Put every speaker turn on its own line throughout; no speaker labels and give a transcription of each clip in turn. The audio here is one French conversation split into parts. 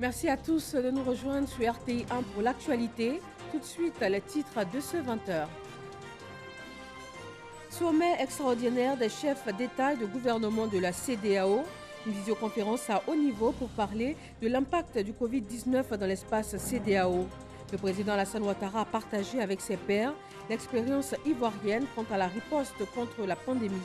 Merci à tous de nous rejoindre sur RTI 1 pour l'actualité. Tout de suite, les titres de ce 20h. Sommet extraordinaire des chefs d'État et de gouvernement de la CEDEAO. Une visioconférence à haut niveau pour parler de l'impact du Covid-19 dans l'espace CEDEAO. Le président Alassane Ouattara a partagé avec ses pairs l'expérience ivoirienne quant à la riposte contre la pandémie.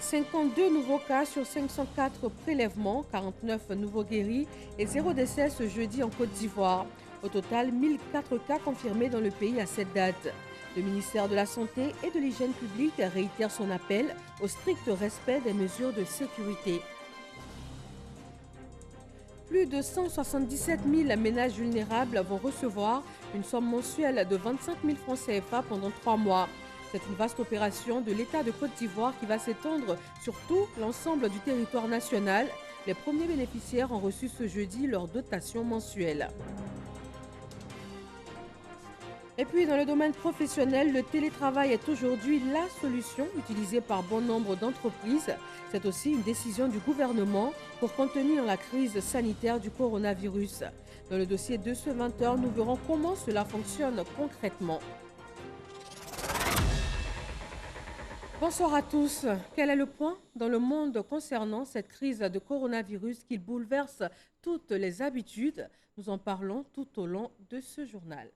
52 nouveaux cas sur 504 prélèvements, 49 nouveaux guéris et 0 décès ce jeudi en Côte d'Ivoire. Au total, 1004 cas confirmés dans le pays à cette date. Le ministère de la Santé et de l'Hygiène publique réitère son appel au strict respect des mesures de sécurité. Plus de 177 000 ménages vulnérables vont recevoir une somme mensuelle de 25 000 francs CFA pendant 3 mois. C'est une vaste opération de l'État de Côte d'Ivoire qui va s'étendre sur tout l'ensemble du territoire national. Les premiers bénéficiaires ont reçu ce jeudi leur dotation mensuelle. Et puis, dans le domaine professionnel, le télétravail est aujourd'hui la solution utilisée par bon nombre d'entreprises. C'est aussi une décision du gouvernement pour contenir la crise sanitaire du coronavirus. Dans le dossier de ce 20h, nous verrons comment cela fonctionne concrètement. Bonsoir à tous. Quel est le point dans le monde concernant cette crise de coronavirus qui bouleverse toutes les habitudes? Nous en parlons tout au long de ce journal.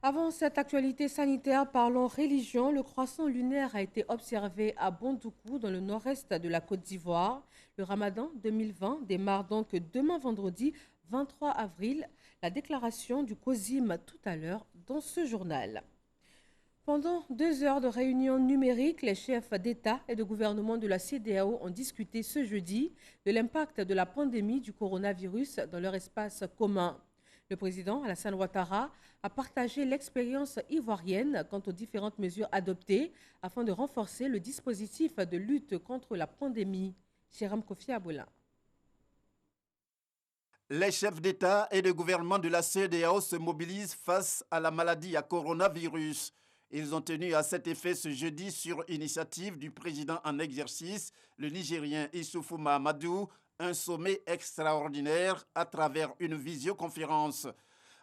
Avant cette actualité sanitaire, parlons religion. Le croissant lunaire a été observé à Bondoukou, dans le nord-est de la Côte d'Ivoire. Le Ramadan 2020 démarre donc demain vendredi 23 avril. La déclaration du COSIM tout à l'heure dans ce journal. Pendant 2 heures de réunion numérique, les chefs d'État et de gouvernement de la CEDEAO ont discuté ce jeudi de l'impact de la pandémie du coronavirus dans leur espace commun. Le président Alassane Ouattara a partagé l'expérience ivoirienne quant aux différentes mesures adoptées afin de renforcer le dispositif de lutte contre la pandémie. Jérôme Kofi Aboula.
Les chefs d'État et de gouvernement de la CEDEAO se mobilisent face à la maladie à coronavirus. Ils ont tenu à cet effet ce jeudi sur initiative du président en exercice, le Nigérien Issoufou Mahamadou, un sommet extraordinaire à travers une visioconférence.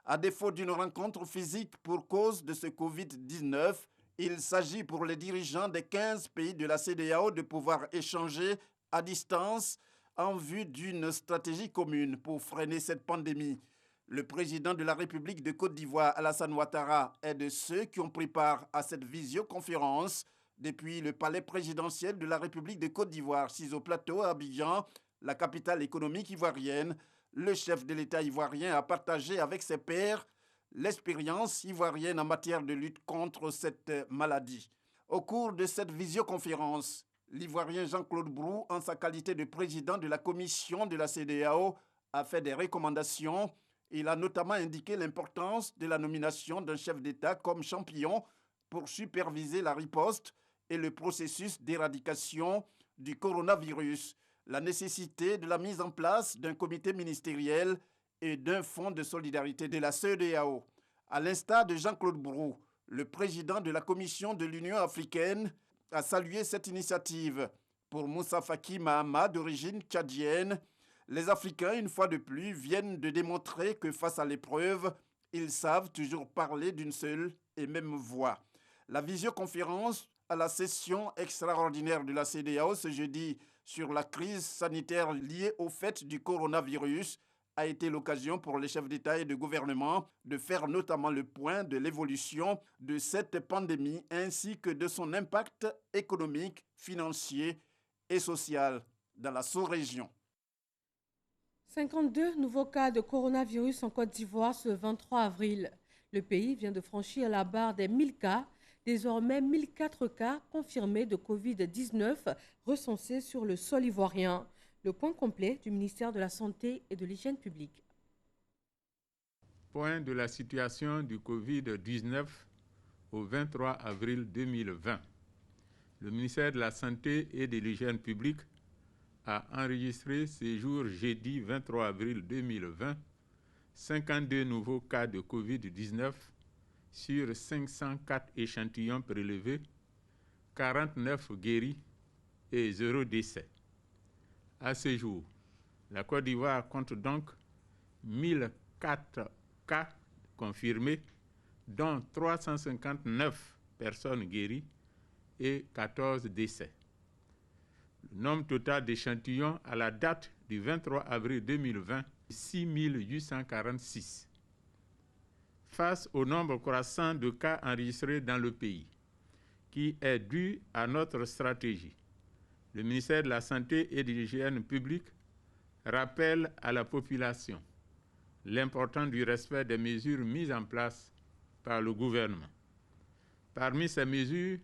À défaut d'une rencontre physique pour cause de ce Covid-19, il s'agit pour les dirigeants des 15 pays de la CEDEAO de pouvoir échanger à distance en vue d'une stratégie commune pour freiner cette pandémie. Le président de la République de Côte d'Ivoire, Alassane Ouattara, est de ceux qui ont pris part à cette visioconférence depuis le palais présidentiel de la République de Côte d'Ivoire, sis au plateau à Abidjan, la capitale économique ivoirienne. Le chef de l'État ivoirien a partagé avec ses pairs l'expérience ivoirienne en matière de lutte contre cette maladie. Au cours de cette visioconférence, l'Ivoirien Jean-Claude Brou, en sa qualité de président de la commission de la CEDEAO, a fait des recommandations. Il a notamment indiqué l'importance de la nomination d'un chef d'État comme champion pour superviser la riposte et le processus d'éradication du coronavirus, la nécessité de la mise en place d'un comité ministériel et d'un fonds de solidarité de la CEDEAO. À l'instar de Jean-Claude Brou, le président de la Commission de l'Union africaine a salué cette initiative. Pour Moussa Faki Mahama, d'origine tchadienne, les Africains, une fois de plus, viennent de démontrer que face à l'épreuve, ils savent toujours parler d'une seule et même voix. La visioconférence à la session extraordinaire de la CEDEAO ce jeudi sur la crise sanitaire liée au fait du coronavirus a été l'occasion pour les chefs d'État et de gouvernement de faire notamment le point de l'évolution de cette pandémie ainsi que de son impact économique, financier et social dans la sous-région.
52 nouveaux cas de coronavirus en Côte d'Ivoire ce 23 avril. Le pays vient de franchir la barre des 1000 cas. Désormais, 1004 cas confirmés de Covid-19 recensés sur le sol ivoirien. Le point complet du ministère de la Santé et de l'Hygiène publique.
Point de la situation du Covid-19 au 23 avril 2020. Le ministère de la Santé et de l'Hygiène publique a enregistré ce jour jeudi 23 avril 2020 52 nouveaux cas de Covid-19 Sur 504 échantillons prélevés, 49 guéris et 0 décès. À ce jour, la Côte d'Ivoire compte donc 1004 cas confirmés, dont 359 personnes guéries et 14 décès. Le nombre total d'échantillons à la date du 23 avril 2020 est 6 846. Face au nombre croissant de cas enregistrés dans le pays, qui est dû à notre stratégie, le ministère de la Santé et de l'Hygiène publique rappelle à la population l'importance du respect des mesures mises en place par le gouvernement. Parmi ces mesures,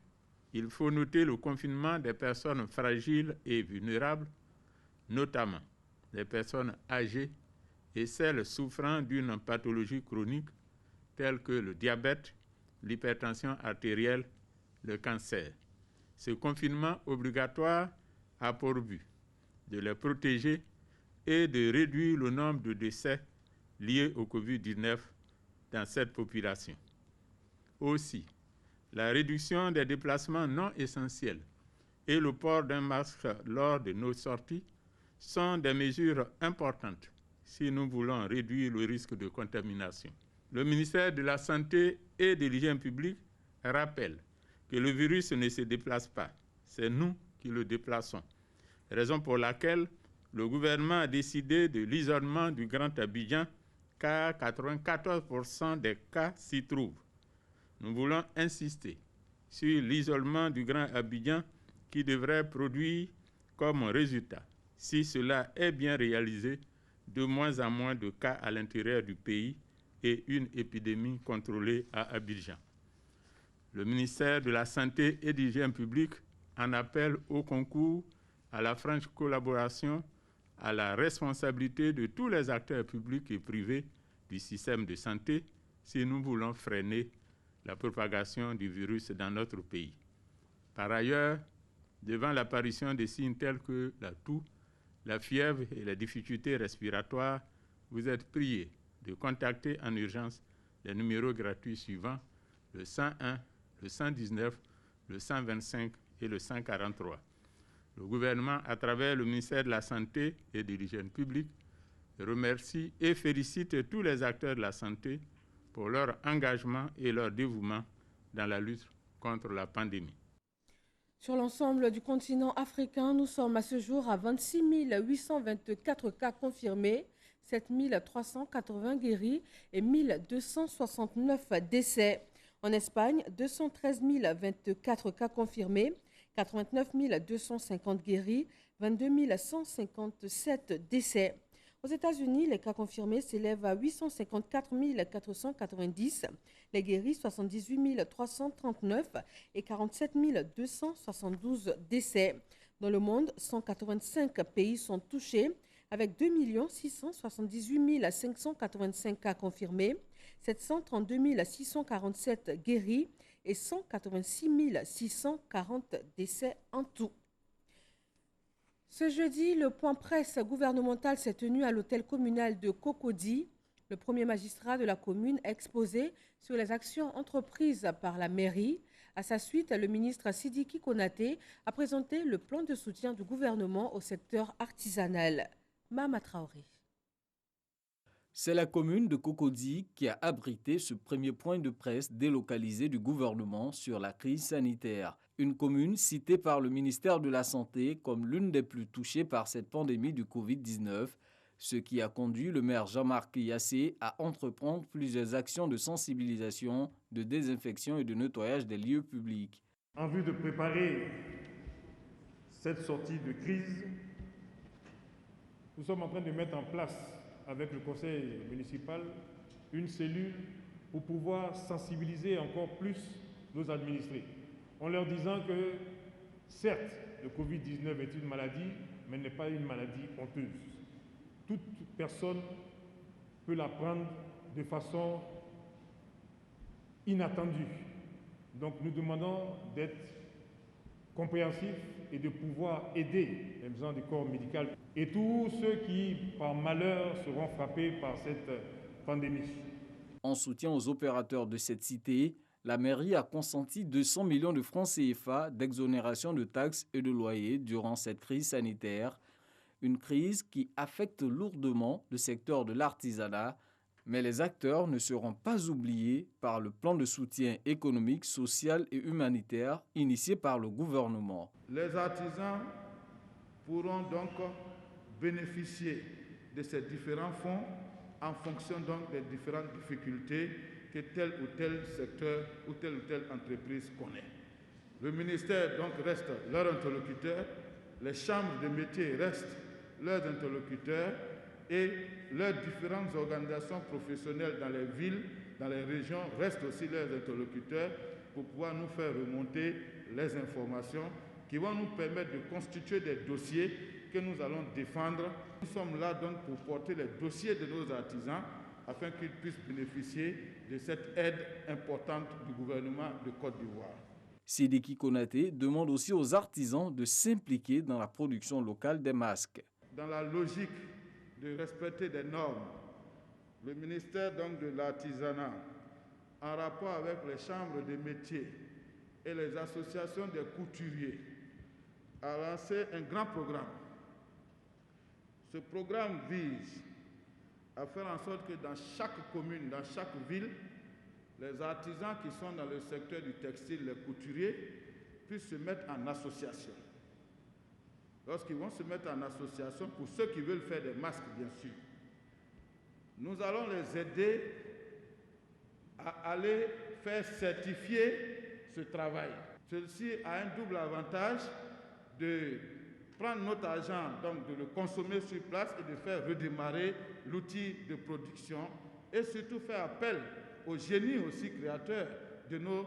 il faut noter le confinement des personnes fragiles et vulnérables, notamment les personnes âgées et celles souffrant d'une pathologie chronique telles que le diabète, l'hypertension artérielle, le cancer. Ce confinement obligatoire a pour but de les protéger et de réduire le nombre de décès liés au Covid-19 dans cette population. Aussi, la réduction des déplacements non essentiels et le port d'un masque lors de nos sorties sont des mesures importantes si nous voulons réduire le risque de contamination. Le ministère de la Santé et de l'Hygiène publique rappelle que le virus ne se déplace pas, c'est nous qui le déplaçons. Raison pour laquelle le gouvernement a décidé de l'isolement du Grand Abidjan, car 94% des cas s'y trouvent. Nous voulons insister sur l'isolement du Grand Abidjan qui devrait produire comme résultat, si cela est bien réalisé, de moins en moins de cas à l'intérieur du pays et une épidémie contrôlée à Abidjan. Le ministère de la Santé et de l'Hygiène publique en appelle au concours, à la franche collaboration, à la responsabilité de tous les acteurs publics et privés du système de santé si nous voulons freiner la propagation du virus dans notre pays. Par ailleurs, devant l'apparition de signes tels que la toux, la fièvre et les difficultés respiratoires, vous êtes priés de contacter en urgence les numéros gratuits suivants, le 101, le 119, le 125 et le 143. Le gouvernement, à travers le ministère de la Santé et de l'Hygiène publique, remercie et félicite tous les acteurs de la santé pour leur engagement et leur dévouement dans la lutte contre la pandémie.
Sur l'ensemble du continent africain, nous sommes à ce jour à 26 824 cas confirmés, 7 380 guéris et 1 269 décès. En Espagne, 213 024 cas confirmés, 89 250 guéris, 22 157 décès. Aux États-Unis, les cas confirmés s'élèvent à 854 490, les guéris 78 339 et 47 272 décès. Dans le monde, 185 pays sont touchés avec 2 678 585 cas confirmés, 732 647 guéris et 186 640 décès en tout. Ce jeudi, le point presse gouvernemental s'est tenu à l'hôtel communal de Cocody. Le premier magistrat de la commune a exposé sur les actions entreprises par la mairie. À sa suite, le ministre Sidiki Konaté a présenté le plan de soutien du gouvernement au secteur artisanal. Mama Traoré.
C'est la commune de Cocody qui a abrité ce premier point de presse délocalisé du gouvernement sur la crise sanitaire. Une commune citée par le ministère de la Santé comme l'une des plus touchées par cette pandémie du Covid-19, ce qui a conduit le maire Jean-Marc Yassé à entreprendre plusieurs actions de sensibilisation, de désinfection et de nettoyage des lieux publics.
En vue de préparer cette sortie de crise, nous sommes en train de mettre en place avec le conseil municipal une cellule pour pouvoir sensibiliser encore plus nos administrés, en leur disant que certes, le Covid-19 est une maladie, mais n'est pas une maladie honteuse. Toute personne peut la prendre de façon inattendue. Donc nous demandons d'être compréhensifs et de pouvoir aider les besoins du corps médical et tous ceux qui, par malheur, seront frappés par cette pandémie.
En soutien aux opérateurs de cette cité, la mairie a consenti 200 millions de francs CFA d'exonération de taxes et de loyers durant cette crise sanitaire, une crise qui affecte lourdement le secteur de l'artisanat, mais les acteurs ne seront pas oubliés par le plan de soutien économique, social et humanitaire initié par le gouvernement.
Les artisans pourront donc bénéficier de ces différents fonds en fonction donc des différentes difficultés que tel ou tel secteur ou telle entreprise connaît. Le ministère donc reste leur interlocuteur, les chambres de métiers restent leurs interlocuteurs et leurs différentes organisations professionnelles dans les villes, dans les régions restent aussi leurs interlocuteurs pour pouvoir nous faire remonter les informations qui vont nous permettre de constituer des dossiers que nous allons défendre. Nous sommes là donc pour porter les dossiers de nos artisans afin qu'ils puissent bénéficier de cette aide importante du gouvernement de Côte d'Ivoire.
Sidiki Konaté demande aussi aux artisans de s'impliquer dans la production locale des masques.
Dans la logique de respecter des normes, le ministère donc de l'Artisanat, en rapport avec les chambres de métiers et les associations des couturiers, a lancé un grand programme. Ce programme vise à faire en sorte que dans chaque commune, dans chaque ville, les artisans qui sont dans le secteur du textile, les couturiers, puissent se mettre en association. Lorsqu'ils vont se mettre en association, pour ceux qui veulent faire des masques, bien sûr, nous allons les aider à aller faire certifier ce travail. Ceci a un double avantage de prendre notre argent, donc de le consommer sur place et de faire redémarrer l'outil de production et surtout faire appel au génie aussi créateur de nos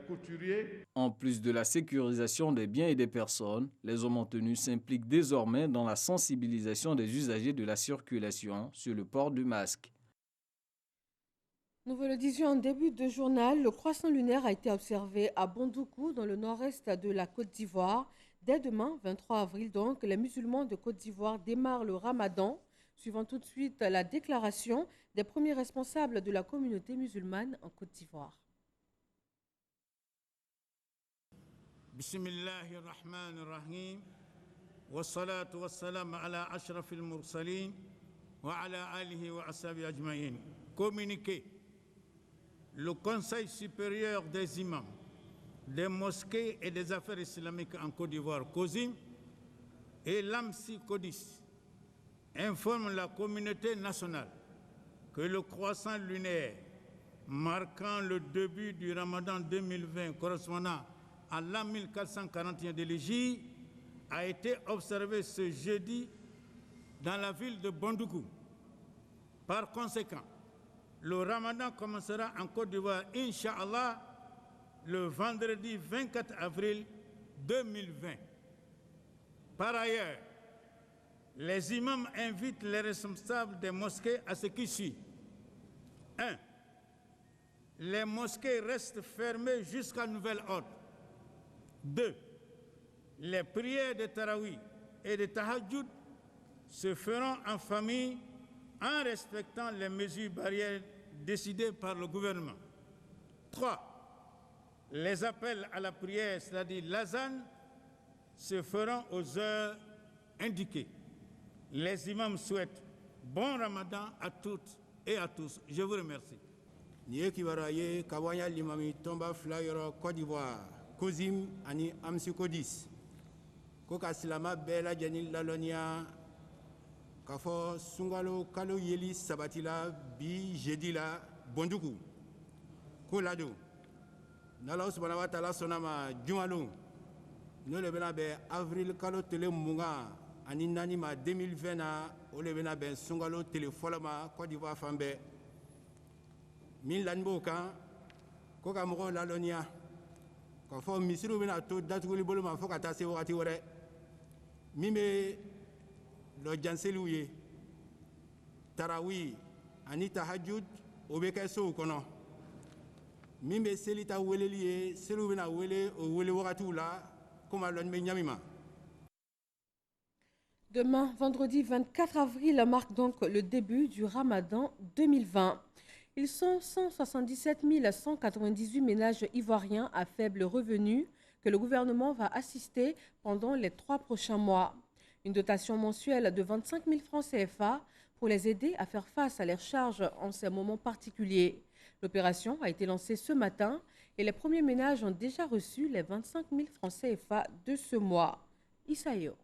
couturiers.
En plus de la sécurisation des biens et des personnes, les hommes en tenue s'impliquent désormais dans la sensibilisation des usagers de la circulation sur le port du masque.
Nous vous le disions en début de journal, le croissant lunaire a été observé à Bondoukou, dans le nord-est de la Côte d'Ivoire. Dès demain, 23 avril, donc, les musulmans de Côte d'Ivoire démarrent le ramadan, suivant tout de suite la déclaration des premiers responsables de la communauté musulmane en Côte d'Ivoire.
Bismillahirrahmanirrahim. Wassalatu wassalam ala ashrafil mursalin wa ala alihi wa ashabi ajma'in. Communiqué. Le Conseil supérieur des imams, des mosquées et des affaires islamiques en Côte d'Ivoire, COSIM, et l'AMSI CODIS, informent la communauté nationale que le croissant lunaire, marquant le début du Ramadan 2020, correspondant à l'an 1441 de l'Hégire, a été observé ce jeudi dans la ville de Bondoukou. Par conséquent, le Ramadan commencera en Côte d'Ivoire, Inch'Allah, le vendredi 24 avril 2020. Par ailleurs, les imams invitent les responsables des mosquées à ce qui suit. 1. Les mosquées restent fermées jusqu'à nouvel ordre. 2. Les prières de Tarawih et de Tahajjud se feront en famille en respectant les mesures barrières décidées par le gouvernement. 3. Les appels à la prière, c'est-à-dire l'azan, se feront aux heures indiquées. Les imams souhaitent bon ramadan à toutes et à tous. Je vous remercie.
Niye kibaraye kawanya limami tomba flyero Côte d'Ivoire, COSIM ani AMSI CODIS. Koka silama bela janil lalonia kafo sungalo kalo yeli sabatila bi jeudi la Bondoukou. Ko lado. Nala subhanahu wa ta'ala sonama jumalo. No le bena be avril kalo tele munga ani nani ma 2020 na o le bena be sungalo tele folama Côte d'Ivoire fambe. Min lanbo kan ko ka mo lalonia ko fo misiru bena to datuguli bolo ma fo ka ta se wakati wore mime lo janseluye Tarawih ani Tahajjud o be ka so kono mime selita weleliye selu bena wele o wele wakati la comme lon me nyamima.
Demain, vendredi 24 avril, marque donc le début du Ramadan 2020. Ils sont 177 198 ménages ivoiriens à faible revenu que le gouvernement va assister pendant les 3 prochains mois. Une dotation mensuelle de 25 000 francs CFA pour les aider à faire face à leurs charges en ces moments particuliers. L'opération a été lancée ce matin et les premiers ménages ont déjà reçu les 25 000 francs CFA de ce mois. Isaïo.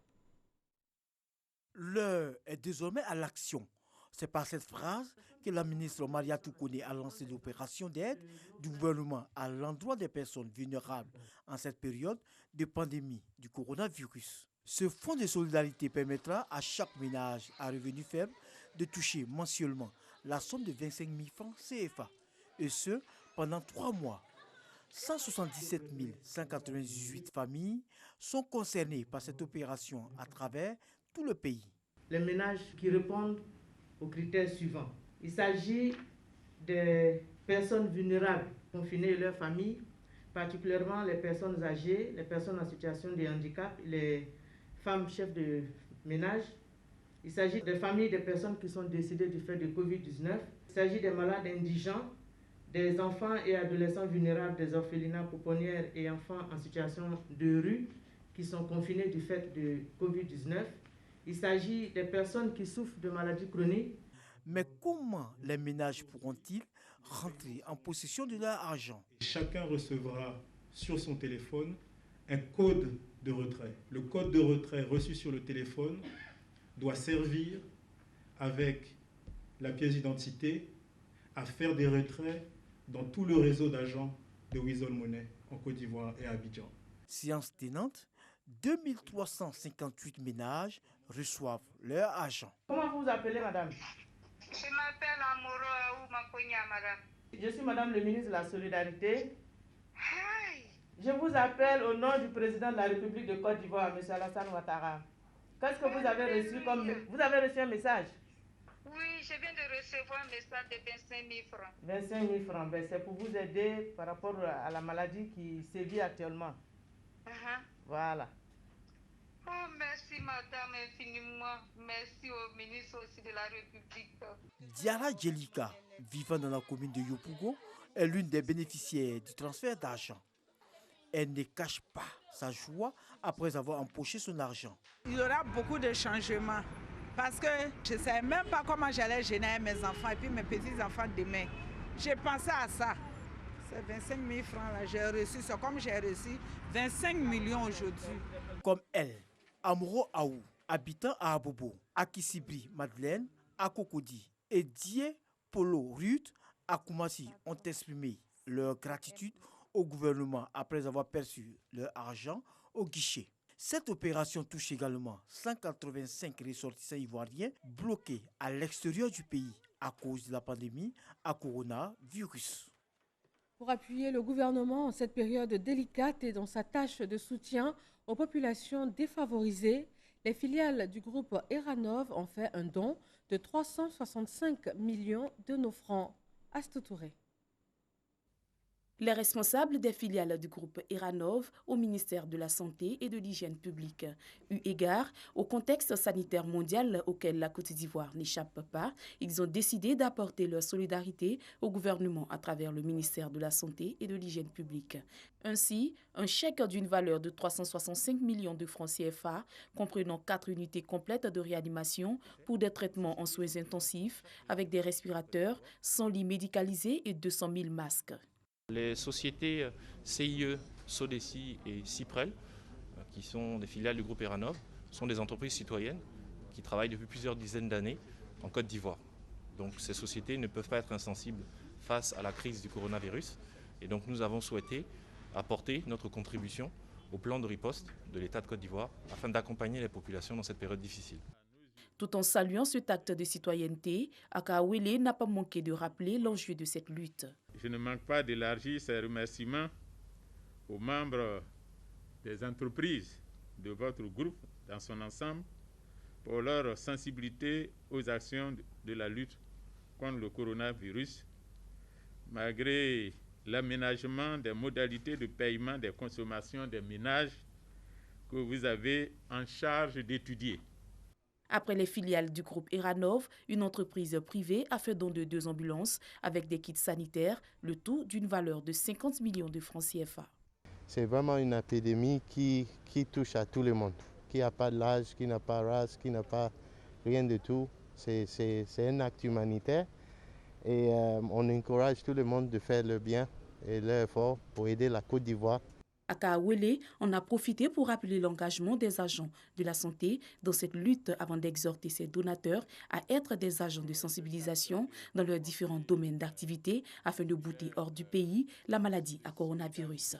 L'heure est désormais à l'action. C'est par cette phrase que la ministre Maria Toukoné a lancé l'opération d'aide du gouvernement à l'endroit des personnes vulnérables en cette période de pandémie du coronavirus. Ce fonds de solidarité permettra à chaque ménage à revenu faible de toucher mensuellement la somme de 25 000 francs CFA, et ce pendant 3 mois. 177 198 familles sont concernées par cette opération à travers tout le pays.
Les ménages qui répondent aux critères suivants. Il s'agit des personnes vulnérables, confinées et leurs familles, particulièrement les personnes âgées, les personnes en situation de handicap, les femmes chefs de ménage. Il s'agit des familles des personnes qui sont décédées du fait de Covid-19. Il s'agit des malades indigents, des enfants et adolescents vulnérables, des orphelinats, pouponnières et enfants en situation de rue qui sont confinés du fait de Covid-19. Il s'agit des personnes qui souffrent de maladies chroniques.
Mais comment les ménages pourront-ils rentrer en possession de leur argent?
Chacun recevra sur son téléphone un code de retrait. Le code de retrait reçu sur le téléphone doit servir avec la pièce d'identité à faire des retraits dans tout le réseau d'agents de Wizall Money en Côte d'Ivoire et à Abidjan.
Séance tenante, 2358 ménages reçoivent leur argent.
Comment vous vous appelez, madame?
Je m'appelle Amoro Makonya, madame.
Je suis madame le ministre de la Solidarité.
Hi.
Je vous appelle au nom du président de la République de Côte d'Ivoire, M. Alassane Ouattara. Qu'est-ce que vous avez reçu comme... Vous avez reçu un message?
Oui, je viens de recevoir un message de 25 000 francs.
25 000 francs, ben, c'est pour vous aider par rapport à la maladie qui sévit actuellement. Voilà.
Oh, merci madame infiniment. Merci au ministre aussi de la République.
Diara Djelika, vivant dans la commune de Yopougo, est l'une des bénéficiaires du transfert d'argent. Elle ne cache pas sa joie après avoir empoché son argent.
Il y aura beaucoup de changements parce que je ne savais même pas comment j'allais gêner mes enfants et puis mes petits-enfants demain. J'ai pensé à ça. C'est 25 000 francs là, j'ai reçu. C'est comme j'ai reçu 25 millions aujourd'hui.
Comme elle, Amoro Aou, habitant à Abobo, à Kisibri, Madeleine, à Cocody et Die Polo Ruth à Koumassi ont exprimé leur gratitude au gouvernement après avoir perçu leur argent au guichet. Cette opération touche également 185 ressortissants ivoiriens bloqués à l'extérieur du pays à cause de la pandémie à coronavirus.
Pour appuyer le gouvernement en cette période délicate et dans sa tâche de soutien aux populations défavorisées, les filiales du groupe Eranov ont fait un don de 365 millions de nos francs. Astou Touré.
Les responsables des filiales du groupe Eranov au ministère de la Santé et de l'Hygiène publique. Eu égard au contexte sanitaire mondial auquel la Côte d'Ivoire n'échappe pas, ils ont décidé d'apporter leur solidarité au gouvernement à travers le ministère de la Santé et de l'Hygiène publique. Ainsi, un chèque d'une valeur de 365 millions de francs CFA, comprenant 4 unités complètes de réanimation pour des traitements en soins intensifs avec des respirateurs, 100 lits médicalisés et 200 000 masques.
Les sociétés CIE, Sodeci et Cyprel, qui sont des filiales du groupe Eranov, sont des entreprises citoyennes qui travaillent depuis plusieurs dizaines d'années en Côte d'Ivoire. Donc ces sociétés ne peuvent pas être insensibles face à la crise du coronavirus. Et donc nous avons souhaité apporter notre contribution au plan de riposte de l'État de Côte d'Ivoire afin d'accompagner les populations dans cette période difficile.
Tout en saluant cet acte de citoyenneté, Akawele n'a pas manqué de rappeler l'enjeu de cette lutte.
Je ne manque pas d'élargir ces remerciements aux membres des entreprises de votre groupe dans son ensemble pour leur sensibilité aux actions de la lutte contre le coronavirus, malgré l'aménagement des modalités de paiement des consommations des ménages que vous avez en charge d'étudier.
Après les filiales du groupe Iranov, une entreprise privée a fait don de 2 ambulances avec des kits sanitaires, le tout d'une valeur de 50 millions de francs CFA.
C'est vraiment une épidémie qui touche à tout le monde, qui n'a pas d'âge, qui n'a pas de race, qui n'a pas rien de tout. C'est un acte humanitaire et on encourage tout le monde de faire le bien et l'effort pour aider la Côte d'Ivoire.
À Kaawele, on a profité pour rappeler l'engagement des agents de la santé dans cette lutte avant d'exhorter ses donateurs à être des agents de sensibilisation dans leurs différents domaines d'activité afin de bouter hors du pays la maladie à coronavirus.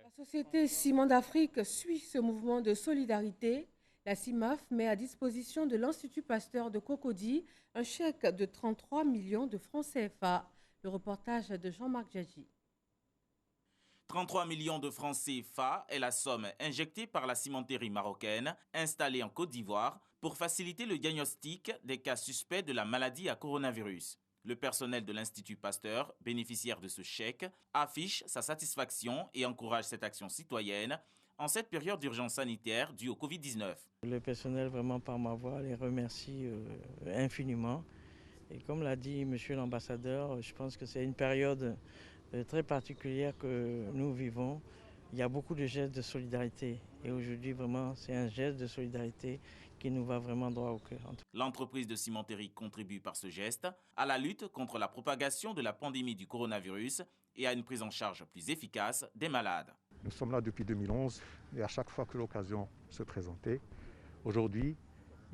La société Ciment d'Afrique suit ce mouvement de solidarité. La CIMAF met à disposition de l'Institut Pasteur de Cocody un chèque de 33 millions de francs CFA. Le reportage de Jean-Marc Djadji.
33 millions de francs CFA est la somme injectée par la cimenterie marocaine installée en Côte d'Ivoire pour faciliter le diagnostic des cas suspects de la maladie à coronavirus. Le personnel de l'Institut Pasteur, bénéficiaire de ce chèque, affiche sa satisfaction et encourage cette action citoyenne en cette période d'urgence sanitaire due au Covid-19.
Le personnel, vraiment par ma voix, les remercie infiniment. Et comme l'a dit monsieur l'ambassadeur, je pense que c'est une période très particulière que nous vivons. Il y a beaucoup de gestes de solidarité et aujourd'hui vraiment c'est un geste de solidarité qui nous va vraiment droit au cœur.
L'entreprise de cimenterie contribue par ce geste à la lutte contre la propagation de la pandémie du coronavirus et à une prise en charge plus efficace des malades.
Nous sommes là depuis 2011 et à chaque fois que l'occasion se présentait, aujourd'hui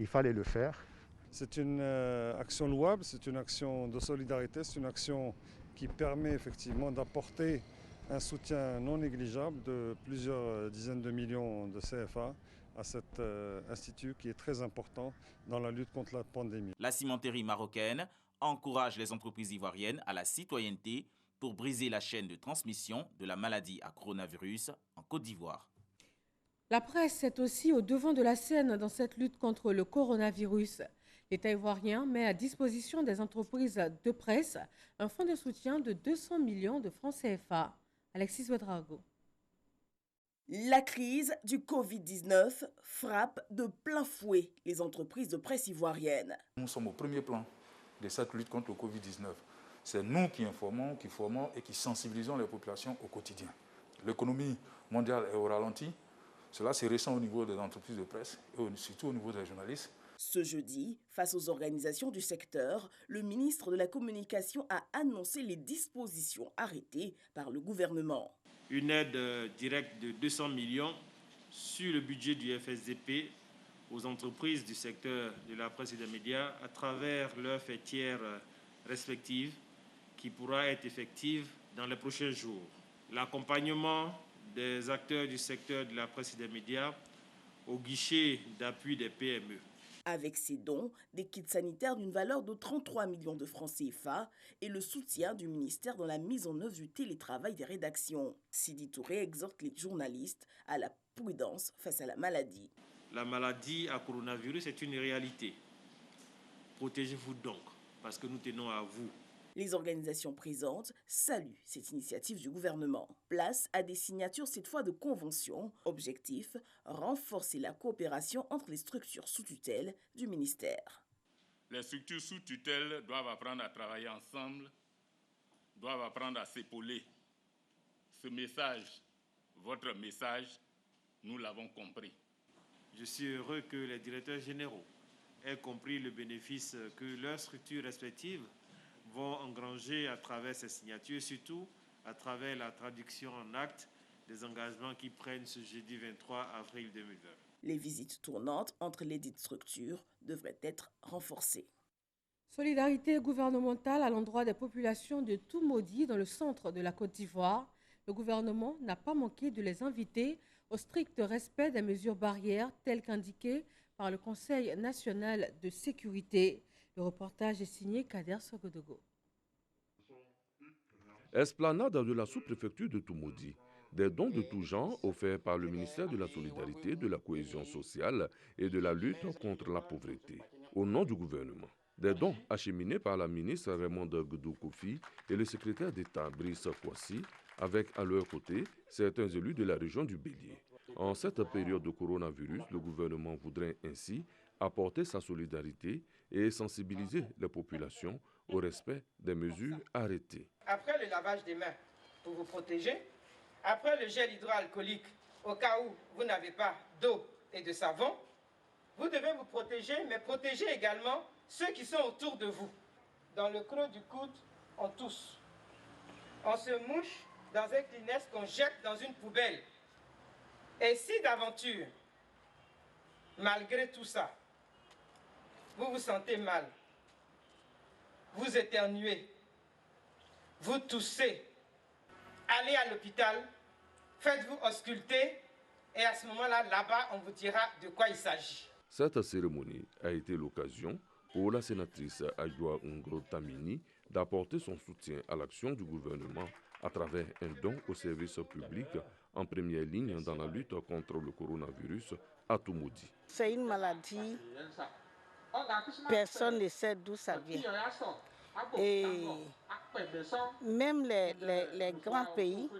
il fallait le faire.
C'est une action louable, c'est une action de solidarité, c'est une action qui permet effectivement d'apporter un soutien non négligeable de plusieurs dizaines de millions de CFA à cet institut qui est très important dans la lutte contre la pandémie.
La cimenterie marocaine encourage les entreprises ivoiriennes à la citoyenneté pour briser la chaîne de transmission de la maladie à coronavirus en Côte d'Ivoire.
La presse est aussi au devant de la scène dans cette lutte contre le coronavirus. L'État ivoirien met à disposition des entreprises de presse un fonds de soutien de 200 millions de francs CFA. Alexis Ouedraogo.
La crise du Covid-19 frappe de plein fouet les entreprises de presse ivoiriennes.
Nous sommes au premier plan de cette lutte contre le Covid-19. C'est nous qui informons, qui formons et qui sensibilisons les populations au quotidien. L'économie mondiale est au ralenti. Cela se ressent au niveau des entreprises de presse et surtout au niveau des journalistes.
Ce jeudi, face aux organisations du secteur, le ministre de la Communication a annoncé les dispositions arrêtées par le gouvernement.
Une aide directe de 200 millions sur le budget du FSDP aux entreprises du secteur de la presse et des médias à travers leurs fêtières respectives qui pourra être effective dans les prochains jours. L'accompagnement des acteurs du secteur de la presse et des médias au guichet d'appui des PME.
Avec ces dons, des kits sanitaires d'une valeur de 33 millions de francs CFA et le soutien du ministère dans la mise en œuvre du télétravail des rédactions. Sidi Touré exhorte les journalistes à la prudence face à la maladie.
La maladie à coronavirus est une réalité. Protégez-vous donc, parce que nous tenons à vous.
Les organisations présentes saluent cette initiative du gouvernement. Place à des signatures cette fois de conventions. Objectif, renforcer la coopération entre les structures sous tutelle du ministère.
Les structures sous tutelle doivent apprendre à travailler ensemble, doivent apprendre à s'épauler. Ce message, votre message, nous l'avons compris.
Je suis heureux que les directeurs généraux aient compris le bénéfice que leurs structures respectives vont engranger à travers ces signatures, surtout à travers la traduction en actes des engagements qui prennent ce jeudi 23 avril 2020.
Les visites tournantes entre les dites structures devraient être renforcées.
Solidarité gouvernementale à l'endroit des populations de Toumoudi dans le centre de la Côte d'Ivoire. Le gouvernement n'a pas manqué de les inviter au strict respect des mesures barrières telles qu'indiquées par le Conseil national de sécurité. Le reportage est signé Kader Sogodogo.
Esplanade de la sous-préfecture de Toumoudi. Des dons de tout genre offerts par le ministère de la Solidarité, de la Cohésion sociale et de la lutte contre la pauvreté. Au nom du gouvernement. Des dons acheminés par la ministre Raymond Godou Kofi et le secrétaire d'État Brice Kwasi, avec à leur côté certains élus de la région du Bélier. En cette période de coronavirus, le gouvernement voudrait ainsi apporter sa solidarité et sensibiliser les populations au respect des mesures arrêtées.
Après le lavage des mains pour vous protéger, après le gel hydroalcoolique au cas où vous n'avez pas d'eau et de savon, vous devez vous protéger, mais protéger également ceux qui sont autour de vous. Dans le creux du coude, on tousse. On se mouche dans un Kleenex qu'on jette dans une poubelle. Et si d'aventure, malgré tout ça, vous vous sentez mal, vous éternuez, vous toussez, allez à l'hôpital, faites-vous ausculter et à ce moment-là, là-bas, on vous dira de quoi il s'agit.
Cette cérémonie a été l'occasion pour la sénatrice Ayoua Ngro Tamini d'apporter son soutien à l'action du gouvernement à travers un don au service public en première ligne dans la lutte contre le coronavirus à Toumoudi.
C'est une maladie, personne ne sait d'où ça vient. Et même les grands pays,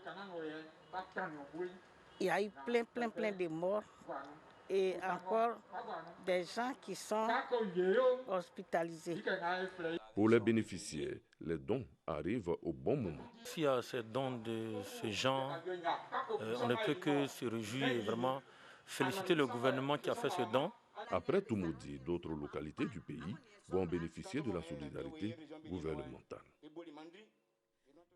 il y a eu plein de morts et encore des gens qui sont hospitalisés.
Pour les bénéficiaires, les dons arrivent au bon moment.
S'il y a ces dons de ce genre, on ne peut que se réjouir et vraiment féliciter le gouvernement qui a fait ce don.
Après Toumoudi, d'autres localités du pays vont bénéficier de la solidarité gouvernementale.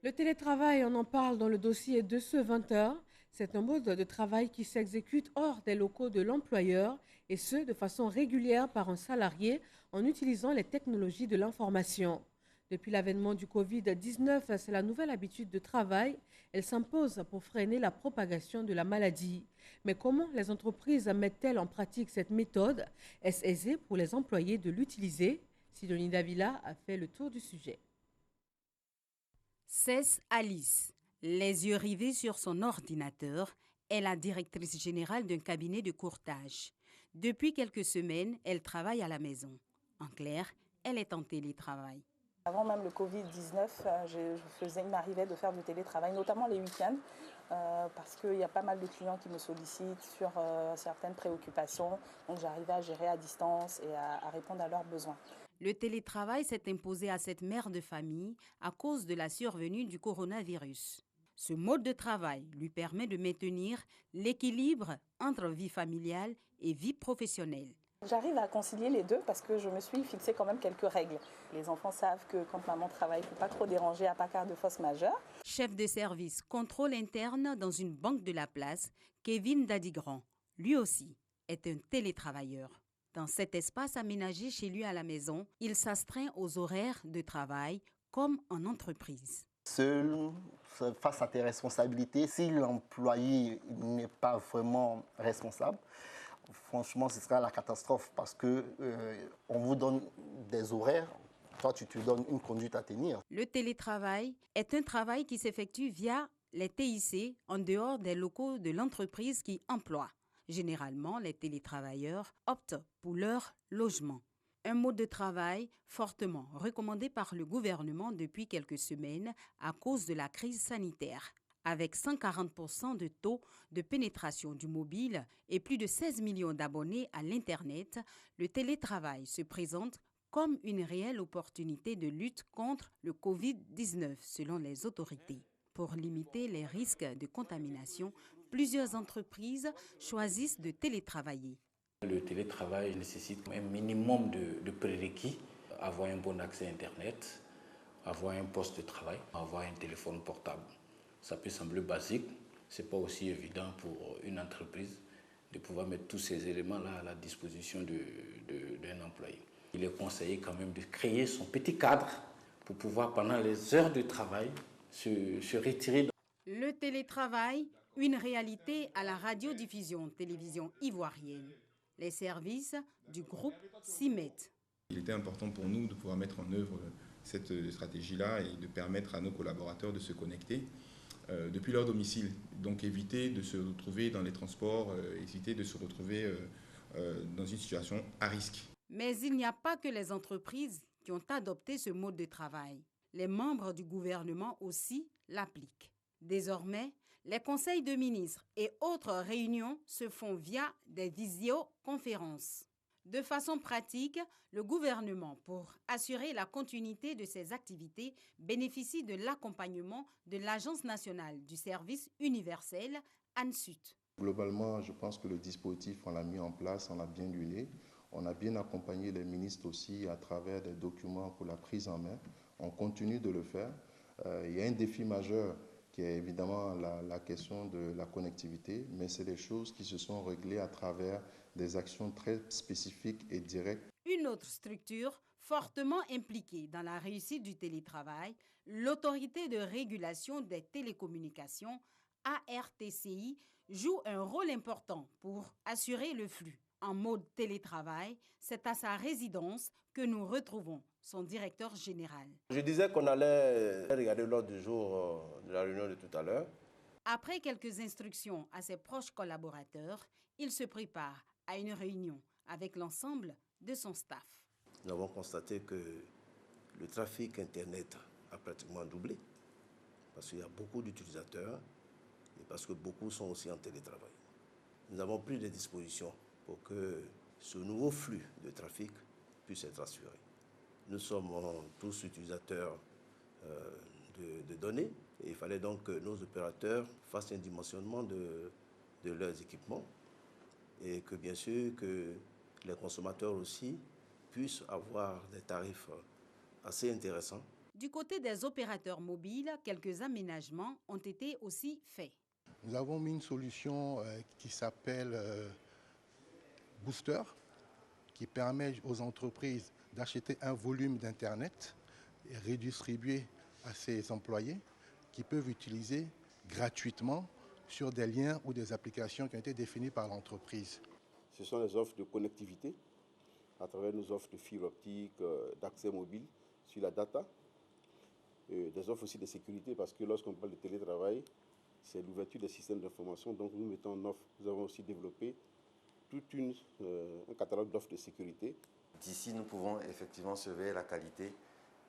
Le télétravail, on en parle dans le dossier de ce 20h. C'est un mode de travail qui s'exécute hors des locaux de l'employeur et ce, de façon régulière par un salarié en utilisant les technologies de l'information. Depuis l'avènement du Covid-19, c'est la nouvelle habitude de travail. Elle s'impose pour freiner la propagation de la maladie. Mais comment les entreprises mettent-elles en pratique cette méthode? Est-ce aisé pour les employés de l'utiliser? Sidonie Davila a fait le tour du sujet.
C'est Alice. Les yeux rivés sur son ordinateur, est la directrice générale d'un cabinet de courtage. Depuis quelques semaines, elle travaille à la maison. En clair, elle est en télétravail.
Avant même le Covid-19, il m'arrivait de faire du télétravail, notamment les week-ends, parce qu'il y a pas mal de clients qui me sollicitent sur certaines préoccupations. Donc j'arrivais à gérer à distance et à répondre à leurs besoins.
Le télétravail s'est imposé à cette mère de famille à cause de la survenue du coronavirus. Ce mode de travail lui permet de maintenir l'équilibre entre vie familiale et vie professionnelle.
J'arrive à concilier les deux parce que je me suis fixé quand même quelques règles. Les enfants savent que quand maman travaille, il ne faut pas trop déranger à part cas de force majeure.
Chef de service contrôle interne dans une banque de la place, Kevin Dadigrand, lui aussi, est un télétravailleur. Dans cet espace aménagé chez lui à la maison, il s'astreint aux horaires de travail comme en entreprise.
Seul, face à tes responsabilités, si l'employé n'est pas vraiment responsable, franchement, ce sera la catastrophe parce qu'on vous donne des horaires, toi tu te donnes une conduite à tenir.
Le télétravail est un travail qui s'effectue via les TIC en dehors des locaux de l'entreprise qui emploie. Généralement, les télétravailleurs optent pour leur logement. Un mode de travail fortement recommandé par le gouvernement depuis quelques semaines à cause de la crise sanitaire. Avec 140% de taux de pénétration du mobile et plus de 16 millions d'abonnés à l'Internet, le télétravail se présente comme une réelle opportunité de lutte contre le Covid-19, selon les autorités. Pour limiter les risques de contamination, plusieurs entreprises choisissent de télétravailler.
Le télétravail nécessite un minimum de prérequis, avoir un bon accès à Internet, avoir un poste de travail, avoir un téléphone portable. Ça peut sembler basique, ce n'est pas aussi évident pour une entreprise de pouvoir mettre tous ces éléments-là à la disposition d'un employé. Il est conseillé quand même de créer son petit cadre pour pouvoir, pendant les heures de travail, se retirer.
Le télétravail, une réalité à la radiodiffusion-télévision ivoirienne. Les services du groupe CIMET.
Il était important pour nous de pouvoir mettre en œuvre cette stratégie-là et de permettre à nos collaborateurs de se connecter depuis leur domicile. Donc éviter de se retrouver dans les transports, éviter de se retrouver dans une situation à risque.
Mais il n'y a pas que les entreprises qui ont adopté ce mode de travail. Les membres du gouvernement aussi l'appliquent. Désormais, Les conseils de ministres et autres réunions se font via des visioconférences. De façon pratique, le gouvernement, pour assurer la continuité de ses activités, bénéficie de l'accompagnement de l'Agence nationale du service universel, ANSUT.
Globalement, je pense que le dispositif, on l'a mis en place, on l'a bien huilé. On a bien accompagné les ministres aussi à travers des documents pour la prise en main. On continue de le faire. Il y a un défi majeur qui est évidemment la question de la connectivité, mais c'est des choses qui se sont réglées à travers des actions très spécifiques et directes.
Une autre structure fortement impliquée dans la réussite du télétravail, l'Autorité de régulation des télécommunications, ARTCI, joue un rôle important pour assurer le flux. En mode télétravail, c'est à sa résidence que nous retrouvons son directeur général.
Je disais qu'on allait regarder l'ordre du jour de la réunion de tout à l'heure.
Après quelques instructions à ses proches collaborateurs, il se prépare à une réunion avec l'ensemble de son staff.
Nous avons constaté que le trafic Internet a pratiquement doublé parce qu'il y a beaucoup d'utilisateurs et parce que beaucoup sont aussi en télétravail. Nous avons pris des dispositions pour que ce nouveau flux de trafic puisse être assuré. Nous sommes tous utilisateurs de données et il fallait donc que nos opérateurs fassent un dimensionnement de leurs équipements et que bien sûr que les consommateurs aussi puissent avoir des tarifs assez intéressants.
Du côté des opérateurs mobiles, quelques aménagements ont été aussi faits.
Nous avons mis une solution qui s'appelle Booster, qui permet aux entreprises d'acheter un volume d'Internet et redistribuer à ses employés qui peuvent utiliser gratuitement sur des liens ou des applications qui ont été définies par l'entreprise.
Ce sont les offres de connectivité à travers nos offres de fibre optique, d'accès mobile sur la data, des offres aussi de sécurité parce que lorsqu'on parle de télétravail, c'est l'ouverture des systèmes d'information. Donc nous mettons en offre, nous avons aussi développé un catalogue d'offres de sécurité.
D'ici, nous pouvons effectivement surveiller la qualité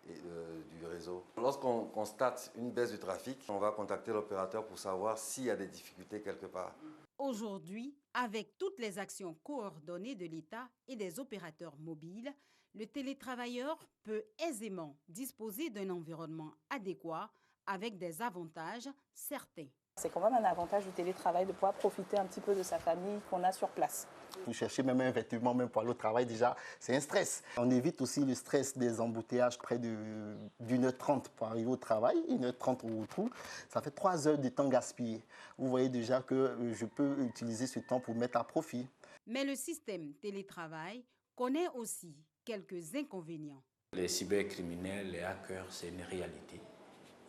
du réseau. Lorsqu'on constate une baisse du trafic, on va contacter l'opérateur pour savoir s'il y a des difficultés quelque part.
Aujourd'hui, avec toutes les actions coordonnées de l'État et des opérateurs mobiles, le télétravailleur peut aisément disposer d'un environnement adéquat avec des avantages certains.
C'est quand même un avantage du télétravail de pouvoir profiter un petit peu de sa famille qu'on a sur place.
Pour chercher même un vêtement, même pour aller au travail, déjà, c'est un stress. On évite aussi le stress des embouteillages près d'1h30 pour arriver au travail, 1h30 au retour. Ça fait 3 heures de temps gaspillé. Vous voyez déjà que je peux utiliser ce temps pour mettre à profit.
Mais le système télétravail connaît aussi quelques inconvénients.
Les cybercriminels, les hackers, c'est une réalité.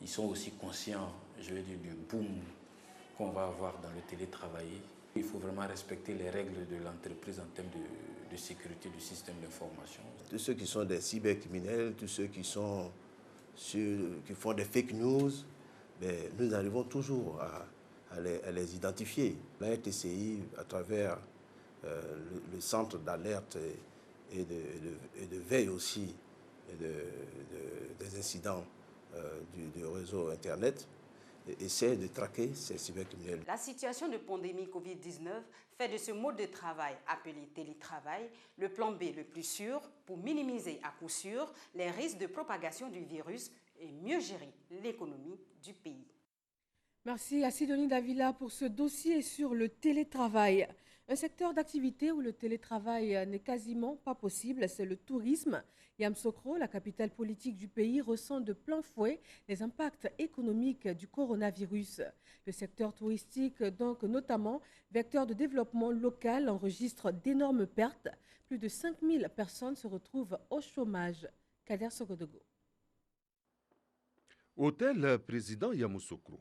Ils sont aussi conscients, je veux dire, du boom qu'on va avoir dans le télétravail. Il faut vraiment respecter les règles de l'entreprise en termes de sécurité du système d'information.
Tous ceux qui sont des cybercriminels, tous ceux qui font des fake news, nous arrivons toujours à les identifier. La RTCI, à travers le centre d'alerte et de veille aussi des incidents du réseau Internet, essaie de traquer ces cybercriminels.
La situation de pandémie Covid-19 fait de ce mode de travail appelé télétravail le plan B le plus sûr pour minimiser à coup sûr les risques de propagation du virus et mieux gérer l'économie du pays.
Merci à Sidonie Davila pour ce dossier sur le télétravail. Un secteur d'activité où le télétravail n'est quasiment pas possible, c'est le tourisme. Yamoussoukro, la capitale politique du pays, ressent de plein fouet les impacts économiques du coronavirus. Le secteur touristique, donc notamment vecteur de développement local, enregistre d'énormes pertes. Plus de 5000 personnes se retrouvent au chômage. Kader Sogodogo.
Hôtel Président Yamoussoukro.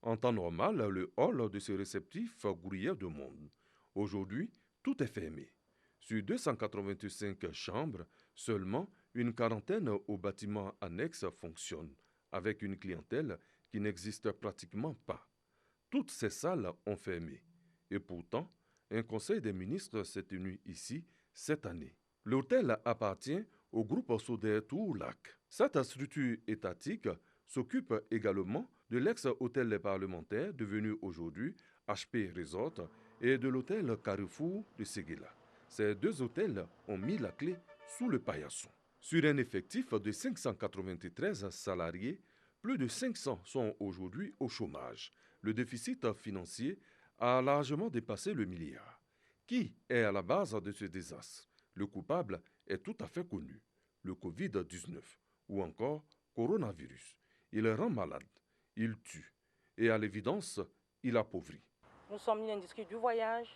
En temps normal, le hall de ce réceptif grouillait de monde. Aujourd'hui, tout est fermé. Sur 285 chambres, seulement une quarantaine au bâtiment annexe fonctionne, avec une clientèle qui n'existe pratiquement pas. Toutes ces salles ont fermé. Et pourtant, un conseil des ministres s'est tenu ici cette année. L'hôtel appartient au groupe Soder Tourlac. Cette structure étatique s'occupe également de l'ex-hôtel Les Parlementaires, devenu aujourd'hui HP Resort, et de l'hôtel Carrefour de Séguéla. Ces deux hôtels ont mis la clé sous le paillasson. Sur un effectif de 593 salariés, plus de 500 sont aujourd'hui au chômage. Le déficit financier a largement dépassé le milliard. Qui est à la base de ce désastre? Le coupable est tout à fait connu, le Covid-19 ou encore coronavirus. Il rend malade, il tue et à l'évidence, il appauvrit.
Nous sommes une industrie du voyage,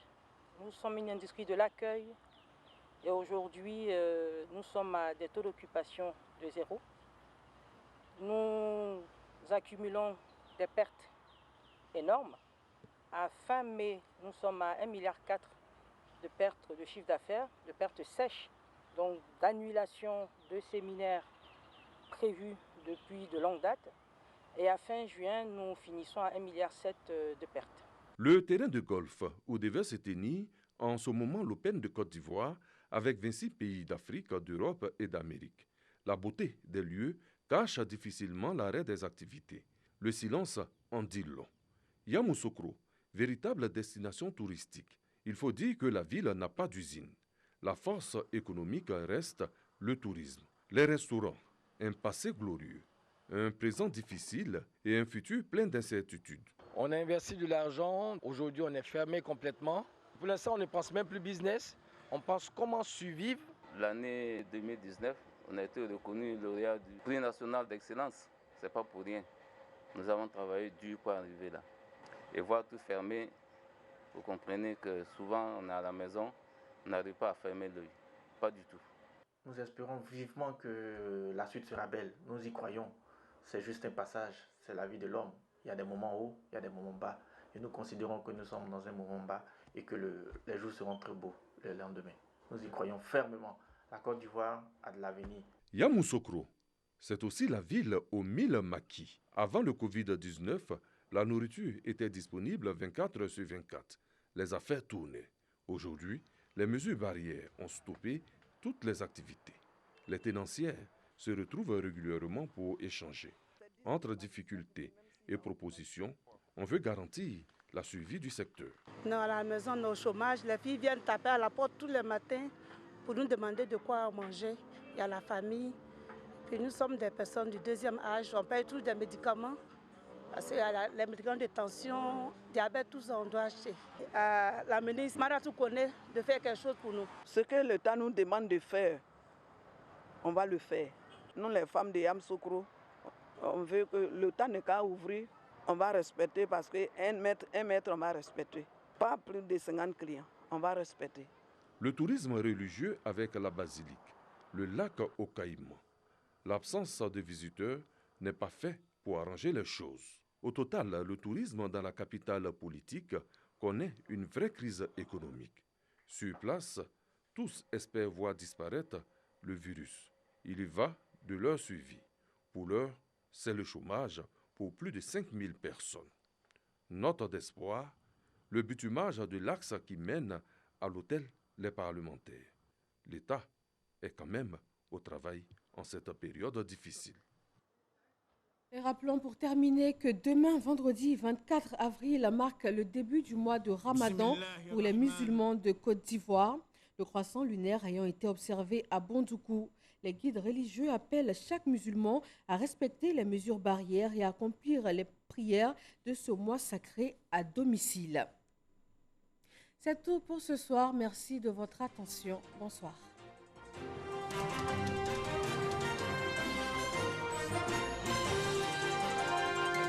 nous sommes une industrie de l'accueil et aujourd'hui nous sommes à des taux d'occupation de 0. Nous accumulons des pertes énormes. À fin mai, nous sommes à 1,4 milliard de pertes de chiffre d'affaires, de pertes sèches, donc d'annulation de séminaires prévus depuis de longue date. Et à fin juin, nous finissons à 1,7 milliard de pertes.
Le terrain de golf où devait se tenir en ce moment l'Open de Côte d'Ivoire avec 26 pays d'Afrique, d'Europe et d'Amérique. La beauté des lieux cache difficilement l'arrêt des activités. Le silence en dit long. Yamoussoukro, véritable destination touristique. Il faut dire que la ville n'a pas d'usine. La force économique reste le tourisme. Les restaurants, un passé glorieux, un présent difficile et un futur plein d'incertitudes.
On a investi de l'argent, aujourd'hui on est fermé complètement. Pour l'instant on ne pense même plus business, on pense comment survivre.
L'année 2019, on a été reconnu lauréat du prix national d'excellence. Ce n'est pas pour rien. Nous avons travaillé dur pour arriver là. Et voir tout fermé, vous comprenez que souvent on est à la maison, on n'arrive pas à fermer l'œil. Pas du tout.
Nous espérons vivement que la suite sera belle. Nous y croyons. C'est juste un passage, c'est la vie de l'homme. Il y a des moments hauts, il y a des moments bas. Et nous considérons que nous sommes dans un moment bas et que les jours seront très beaux le lendemain. Nous y croyons fermement. La Côte d'Ivoire a de l'avenir.
Yamoussoukro, c'est aussi la ville aux 1000 maquis. Avant le Covid-19, la nourriture était disponible 24 heures sur 24. Les affaires tournaient. Aujourd'hui, les mesures barrières ont stoppé toutes les activités. Les tenancières se retrouvent régulièrement pour échanger. Entre difficultés et propositions, on veut garantir la survie du secteur.
Non, à la maison, on est au chômage. Les filles viennent taper à la porte tous les matins pour nous demander de quoi manger. Il y a la famille. Puis nous sommes des personnes du deuxième âge. On paye tous des médicaments. Parce que les médicaments de tension, diabète, tout ça, on doit acheter. La ministre Maratou connaît de faire quelque chose pour nous.
Ce que l'État nous demande de faire, on va le faire. Nous, les femmes de Yamoussoukro, on veut que l'État n'est qu'à ouvrir, on va respecter parce qu'un mètre, on va respecter. Pas plus de 50 clients, on va respecter.
Le tourisme religieux avec la basilique, le lac au Caïman. L'absence de visiteurs n'est pas fait pour arranger les choses. Au total, le tourisme dans la capitale politique connaît une vraie crise économique. Sur place, tous espèrent voir disparaître le virus. Il y va de leur suivi. Pour l'heure, c'est le chômage pour plus de 5000 personnes. Note d'espoir, le bitumage de l'axe qui mène à l'hôtel Les Parlementaires. L'État est quand même au travail en cette période difficile.
Et rappelons pour terminer que demain, vendredi 24 avril, marque le début du mois de Ramadan pour les musulmans de Côte d'Ivoire. Le croissant lunaire ayant été observé à Bondoukou. Les guides religieux appellent chaque musulman à respecter les mesures barrières et à accomplir les prières de ce mois sacré à domicile. C'est tout pour ce soir. Merci de votre attention. Bonsoir.